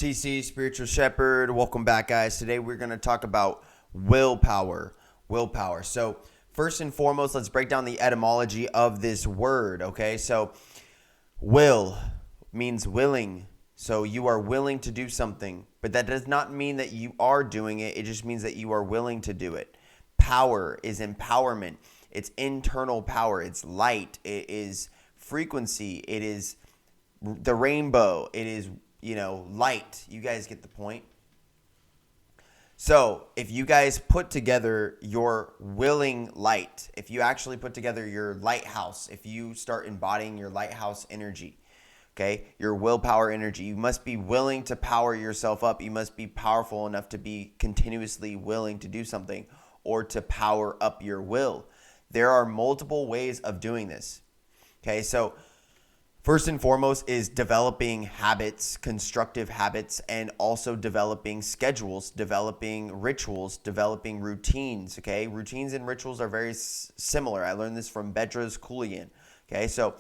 TC, Spiritual Shepherd. Welcome back, guys. Today we're going to talk about willpower. Willpower. So, first and foremost, let's break down the etymology of this word, okay? So, will means willing. So, you are willing to do something, but that does not mean that you are doing it. It just means that you are willing to do it. Power is empowerment. It's internal power. It's light. It is frequency. It is the rainbow. It is light. You guys get the point. So if you guys put together your willing light, if you actually put together your lighthouse, if you start embodying your lighthouse energy, okay, your willpower energy, you must be willing to power yourself up. You must be powerful enough to be continuously willing to do something or to power up your will. There are multiple ways of doing this. Okay, so first and foremost is developing habits, constructive habits, and also developing schedules, developing rituals, developing routines, okay? Routines and rituals are very similar. I learned this from Bedros Keuilian, okay? So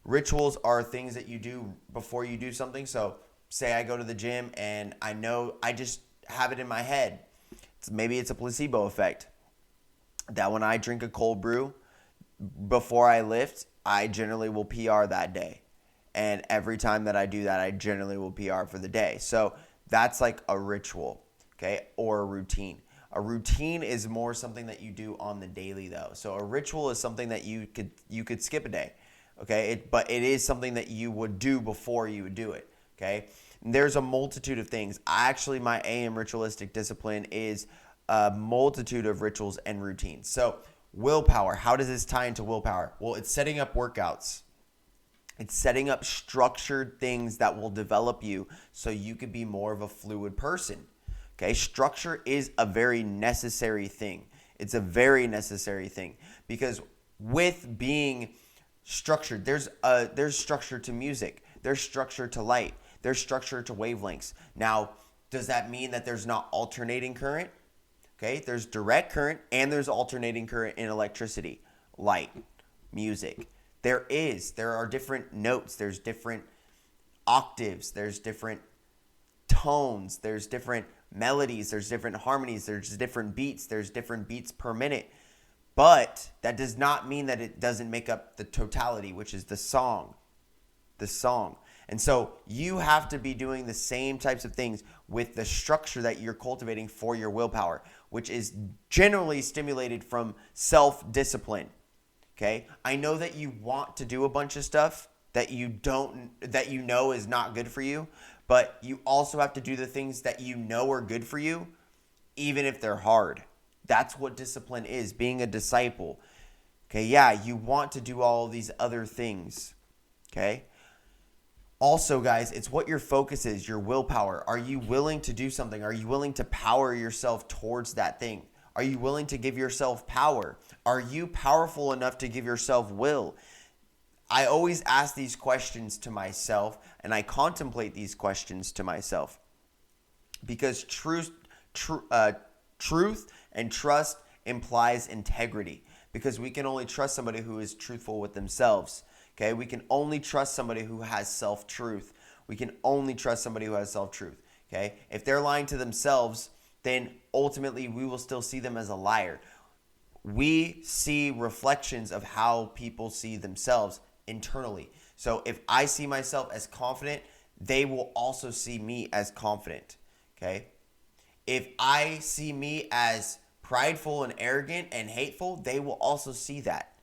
rituals are things that you do before you do something. So say I go to the gym and I know I just have it in my head. Maybe it's a placebo effect that when I drink a cold brew before I lift, I generally will PR that day. And every time that I do that, I generally will PR for the day. So that's like a ritual, okay, or a routine. A routine is more something that you do on the daily, though. So a ritual is something that you could skip a day, okay? But it is something that you would do before you would do it, okay? And there's a multitude of things. My AM ritualistic discipline is a multitude of rituals and routines. So willpower, how does this tie into willpower? Well, it's setting up workouts. It's setting up structured things that will develop you so you could be more of a fluid person. Okay, structure is a very necessary thing. It's a very necessary thing because with being structured, there's structure to music. There's structure to light. There's structure to wavelengths. Now, does that mean that there's not alternating current? Okay, there's direct current and there's alternating current in electricity, light, music. There are different notes, there's different octaves, there's different tones, there's different melodies, there's different harmonies, there's different beats per minute. But that does not mean that it doesn't make up the totality, which is the song. And so you have to be doing the same types of things with the structure that you're cultivating for your willpower, which is generally stimulated from self-discipline. Okay, I know that you want to do a bunch of stuff that you know is not good for you, but you also have to do the things that you know are good for you, even if they're hard. That's what discipline is, being a disciple. Okay, yeah, you want to do all of these other things. Okay. Also, guys, it's what your focus is, your willpower. Are you willing to do something? Are you willing to power yourself towards that thing? Are you willing to give yourself power? Are you powerful enough to give yourself will? I always ask these questions to myself, and I contemplate these questions to myself because truth and trust implies integrity because we can only trust somebody who is truthful with themselves. Okay, we can only trust somebody who has self-truth. We can only trust somebody who has self-truth. Okay, if they're lying to themselves, then ultimately we will still see them as a liar. We see reflections of how people see themselves internally. So if I see myself as confident, they will also see me as confident. Okay? If I see me as prideful and arrogant and hateful, they will also see that.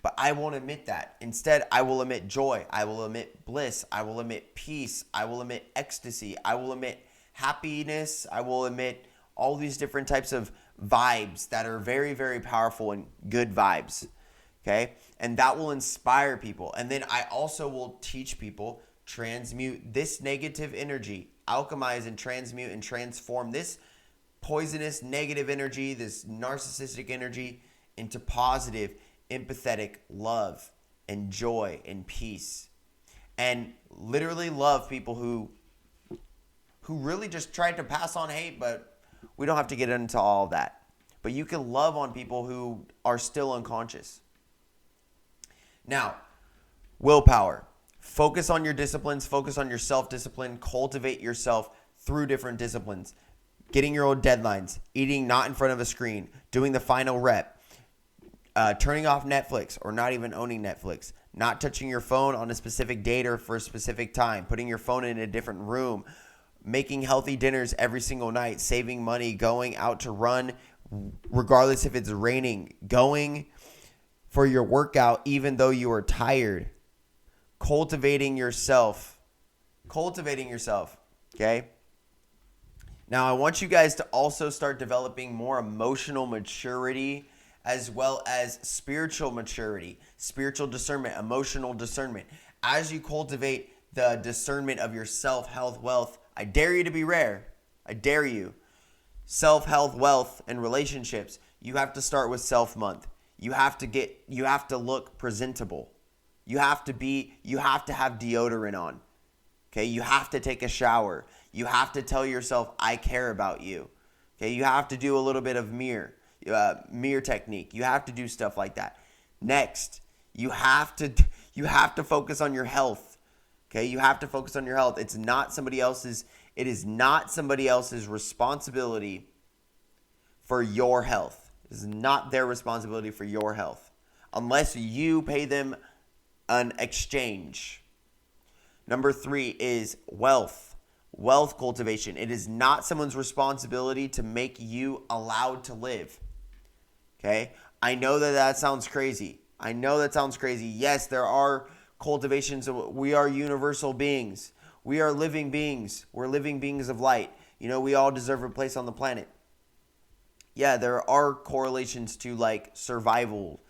But I won't admit that. Instead, I will emit joy. I will emit bliss. I will emit peace. I will emit ecstasy. I will emit happiness. I will emit all these different types of vibes that are very, very powerful and good vibes, okay? And that will inspire people. And then I also will teach people, transmute this negative energy, alchemize and transmute and transform this poisonous negative energy, this narcissistic energy into positive, empathetic love and joy and peace. And literally love people who really just tried to pass on hate, but we don't have to get into all of that. But you can love on people who are still unconscious. Now, willpower. Focus on your disciplines. Focus on your self-discipline. Cultivate yourself through different disciplines. Getting your own deadlines, eating not in front of a screen, doing the final rep, turning off Netflix or not even owning Netflix, not touching your phone on a specific date or for a specific time, putting your phone in a different room, making healthy dinners every single night, saving money, going out to run regardless if it's raining, going for your workout even though you are tired, cultivating yourself, okay? Now, I want you guys to also start developing more emotional maturity as well as spiritual maturity, spiritual discernment, emotional discernment. As you cultivate the discernment of your self, health, wealth, I dare you to be rare. I dare you. Self, health, wealth, and relationships. You have to start with self month. You have to look presentable. You have to have deodorant on. Okay, you have to take a shower. You have to tell yourself, I care about you. Okay, you have to do a little bit of mirror technique. You have to do stuff like that. Next, you have to focus on your health. Okay, you have to focus on your health. It is not somebody else's responsibility for your health. It is not their responsibility for your health unless you pay them an exchange. Number 3 is wealth cultivation. It is not someone's responsibility to make you allowed to live. Okay? I know that sounds crazy. Yes, there are cultivations. We are universal beings. We are living beings. We're living beings of light. We all deserve a place on the planet. Yeah, there are correlations to survival,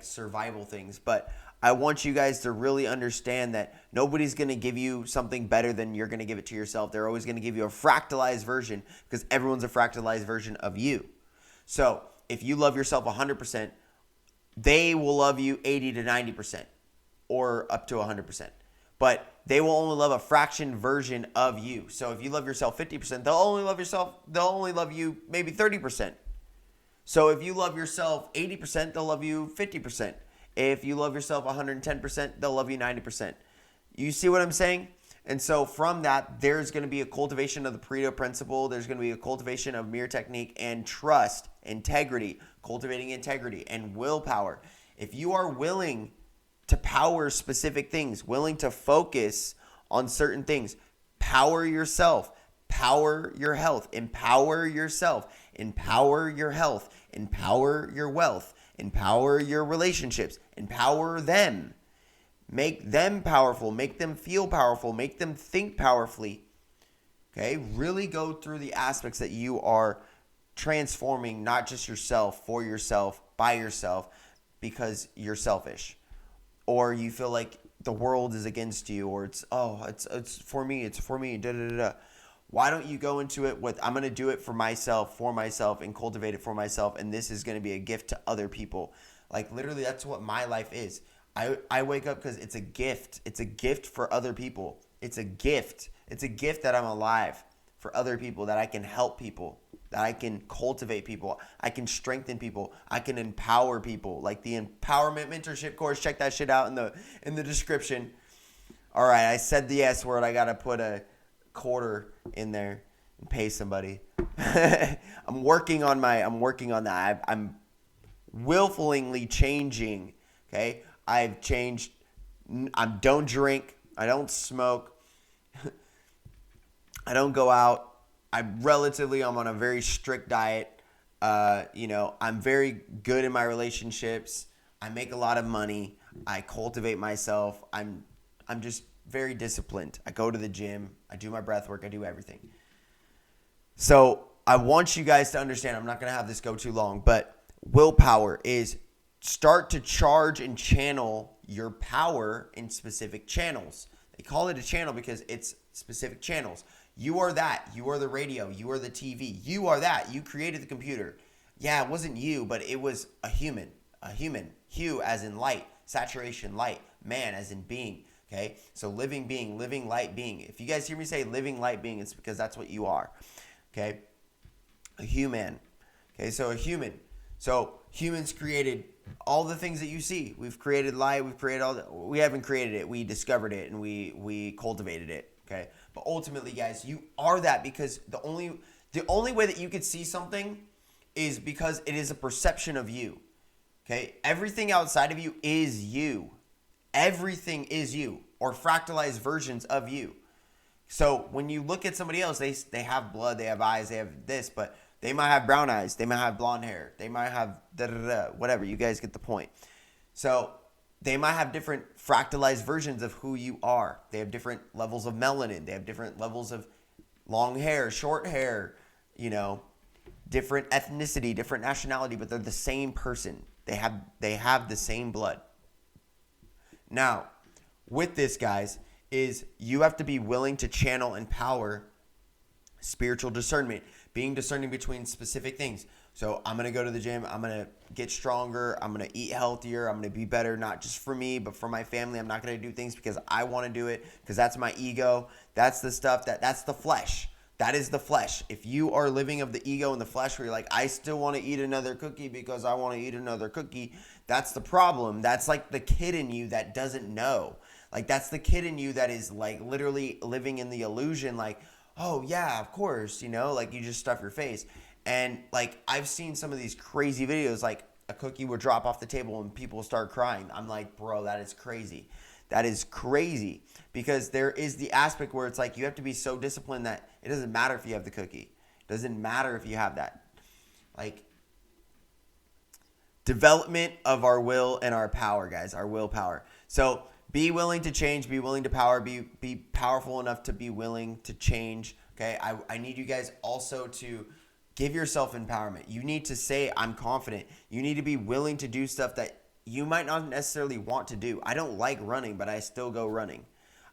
survival things, but I want you guys to really understand that nobody's going to give you something better than you're going to give it to yourself. They're always going to give you a fractalized version because everyone's a fractalized version of you. So if you love yourself 100%, they will love you 80 to 90% or up to 100%. But they will only love a fraction version of you. So if you love yourself 50%, they'll only love you maybe 30%. So if you love yourself 80%, they'll love you 50%. If you love yourself 110%, they'll love you 90%. You see what I'm saying? And so from that, there's going to be a cultivation of the Pareto principle. There's going to be a cultivation of mirror technique and trust, integrity, cultivating integrity and willpower. If you are willing to power specific things, willing to focus on certain things, power yourself, power your health, empower yourself, empower your health, empower your wealth, empower your relationships, empower them. Make them powerful, make them feel powerful, make them think powerfully. Okay? Really go through the aspects that you are transforming, not just yourself, for yourself, by yourself, because you're selfish. Or you feel like the world is against you, or it's for me, da da da da. Why don't you go into it with, I'm going to do it for myself, and cultivate it for myself, and this is going to be a gift to other people. Literally, that's what my life is. I wake up because it's a gift. It's a gift for other people. It's a gift. It's a gift that I'm alive for other people, that I can help people, that I can cultivate people, I can strengthen people, I can empower people. Like the Empowerment Mentorship course, check that shit out in the description. All right, I said the S word. I got to put a quarter in there and pay somebody. I'm working on that. I'm willfully changing. Okay, I've changed. I don't drink. I don't smoke. I don't go out. I'm on a very strict diet. I'm very good in my relationships. I make a lot of money. I cultivate myself. I'm just very disciplined. I go to the gym. I do my breath work. I do everything. So I want you guys to understand, I'm not going to have this go too long, but willpower is start to charge and channel your power in specific channels. They call it a channel because it's specific channels. You are that. You are the radio. You are the TV. You are that. You created the computer. Yeah, it wasn't you, but it was a human. A human. Hue as in light. Saturation, light. Man as in being. Okay? So living being, living light being. If you guys hear me say living light being, it's because that's what you are. Okay? A human. Okay, so a human. So humans created all the things that you see. We've created light. We've created we haven't created it. We discovered it and we cultivated it. Okay? But ultimately, guys, you are that because the only way that you could see something is because it is a perception of you. Okay? Everything outside of you is you. Everything is you, or fractalized versions of you. So when you look at somebody else, they have blood, they have eyes, they have this, but they might have brown eyes, they might have blonde hair, they might have whatever. You guys get the point. So they might have different fractalized versions of who you are. They have different levels of melanin. They have different levels of long hair, short hair, different ethnicity, different nationality, but they're the same person. They have the same blood. Now, with this, guys, is you have to be willing to channel and power spiritual discernment, being discerning between specific things. So I'm going to go to the gym. I'm going to get stronger. I'm going to eat healthier. I'm going to be better, not just for me, but for my family. I'm not going to do things because I want to do it, because that's my ego. That's the stuff that's the flesh. That is the flesh. If you are living of the ego and the flesh where you're like, I still want to eat another cookie because I want to eat another cookie, that's the problem. That's like the kid in you that doesn't know. Like, that's the kid in you that is like literally living in the illusion, like, oh yeah, of course, like you just stuff your face. And like, I've seen some of these crazy videos, like a cookie would drop off the table and people start crying. I'm like, bro, that is crazy. That is crazy, because there is the aspect where it's like you have to be so disciplined that it doesn't matter if you have the cookie. It doesn't matter if you have that. Like, development of our will and our power, guys, our willpower. So be willing to change, be willing to power, be powerful enough to be willing to change. Okay, I need you guys also to give yourself empowerment. You need to say, I'm confident. You need to be willing to do stuff that you might not necessarily want to do. I don't like running, but I still go running.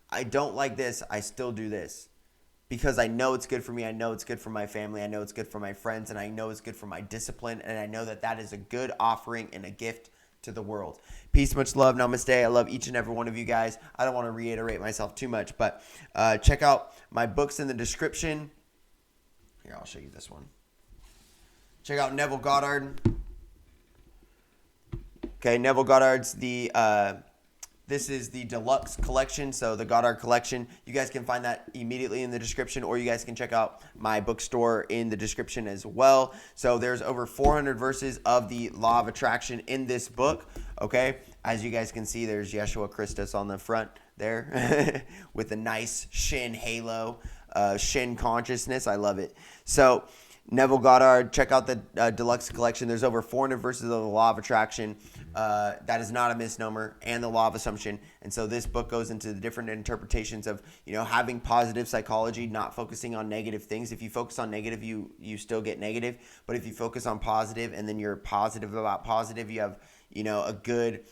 I don't like this, I still do this. Because I know it's good for me, I know it's good for my family, I know it's good for my friends, and I know it's good for my discipline, and I know that that is a good offering and a gift to the world. Peace, much love, namaste. I love each and every one of you guys. I don't want to reiterate myself too much, but check out my books in the description. Here, I'll show you this one. Check out Neville Goddard. Okay, Neville Goddard's this is the deluxe collection, so the Goddard collection. You guys can find that immediately in the description, or you guys can check out my bookstore in the description as well. So there's over 400 verses of the Law of Attraction in this book, okay? As you guys can see, there's Yeshua Christus on the front there with a nice Shin halo, Shin consciousness. I love it. So Neville Goddard, check out the deluxe collection. There's over 400 verses of the Law of Attraction. That is not a misnomer, and the Law of Assumption. And so this book goes into the different interpretations of, having positive psychology, not focusing on negative things. If you focus on negative, you still get negative. But if you focus on positive, and then you're positive about positive, you have, a good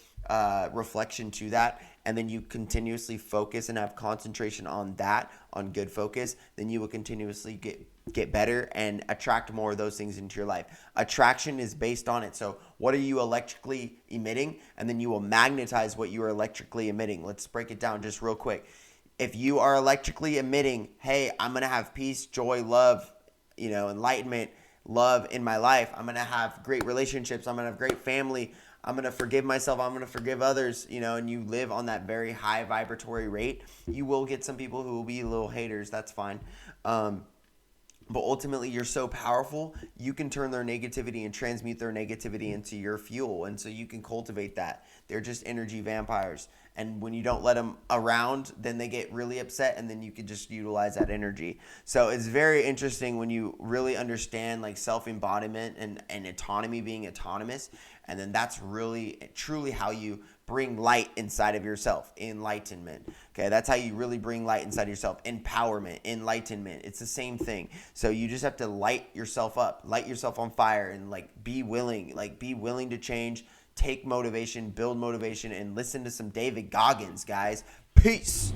reflection to that. And then you continuously focus and have concentration on that, on good focus, then you will continuously get better and attract more of those things into your life. Attraction is based on it. So what are you electrically emitting? And then you will magnetize what you are electrically emitting. Let's break it down just real quick. If you are electrically emitting, hey, I'm going to have peace, joy, love, enlightenment, love in my life. I'm going to have great relationships. I'm going to have great family. I'm going to forgive myself. I'm going to forgive others, and you live on that very high vibratory rate. You will get some people who will be little haters. That's fine. But ultimately, you're so powerful, you can turn their negativity and transmute their negativity into your fuel. And so you can cultivate that. They're just energy vampires. And when you don't let them around, then they get really upset, and then you can just utilize that energy. So it's very interesting when you really understand like self-embodiment and autonomy, being autonomous. And then that's really, truly how you bring light inside of yourself. Enlightenment. Okay, that's how you really bring light inside of yourself. Empowerment, enlightenment. It's the same thing. So you just have to light yourself up, light yourself on fire, and be willing to change. Take motivation, build motivation, and listen to some David Goggins, guys. Peace.